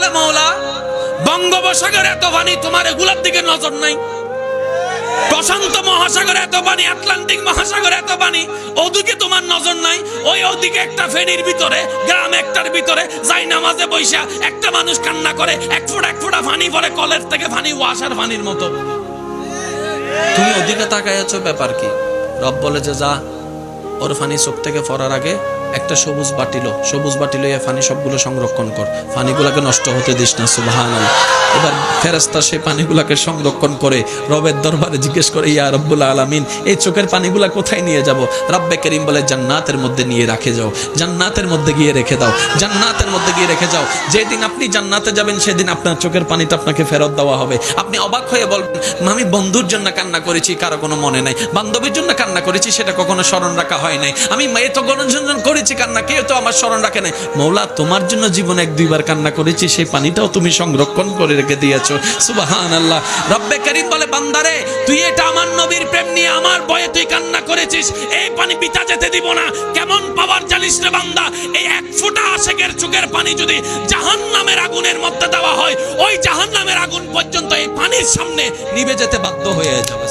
বলে মওলা বঙ্গোপসাগরে এত পানি, তোমার এগুলার দিকে নজর নাই? প্রশান্ত মহাসাগরে এত পানি, আটলান্টিক মহাসাগরে এত পানি, ওদিকে তোমার নজর নাই? ওদিকে একটা ফেনীর ভিতরে, গ্রাম একটার ভিতরে যাই নামাজে বৈশা একটা মানুষ কান্না করে, এক ফোঁটা পানি পড়ে কলের থেকে, পানি ওয়াসার পানির মতো। তুমি ওদিকে তাকায় আছো, ব্যাপার কি? রব বলে যে যা, ওর পানি চোখ থেকে পড়ার আগে একটা সবুজ বাটিল এই পানি সবগুলো সংরক্ষণ কর, পানিগুলোকে নষ্ট হতে দিস না। সুবহানাল্লাহ। এবার ফেরেশতা সেই পানিগুলোকে সংরক্ষণ করে রবের দরবারে জিজ্ঞেস করে, ইয়া রব্বুল আলামিন, এই চোখের পানিগুলা কোথায় নিয়ে যাব? রব্বে করিম বলে, জান্নাতের মধ্যে নিয়ে রাখে যাও, জান্নাতের মধ্যে গিয়ে রেখে দাও, জান্নাতের মধ্যে গিয়ে রেখে যাও। যেদিন আপনি জান্নাতে যাবেন সেদিন আপনার চোখের পানিটা আপনাকে ফেরত দেওয়া হবে। আপনি অবাক হয়ে বলবেন, আমি বন্ধুর জন্য কান্না করেছি, কারো কোনো মনে নাই, বান্ধবীর জন্য কান্না করেছি, সেটা কখনো স্মরণ রাখা হয় নাই, আমি এত গণজন করেছি কান্না, কেউ তো আমার স্মরণ রাখে নাই। মওলা তোমার জন্য জীবনে এক দুইবার কান্না করেছি, সেই পানিটাও তুমি সংরক্ষণ করে রেখে দিয়েছো। সুবহানাল্লাহ। রব্বে করিম বলে, বান্দারে তুই এটা আমার নবীর প্রেম নিয়ে আমার ভয়ে তুই কান্না করেছিস, এই পানি পিতা যেতে দিব না। কেমন পাওয়ার জানিস রে বান্দা? এই এক ফোঁটা আশিকের চোখের পানি যদি জাহান্নামের আগুনের মধ্যে দেওয়া হয়, ওই জাহান্নামের আগুন পর্যন্ত এই পানির সামনে নিভে যেতে বাধ্য হয়ে যাবে।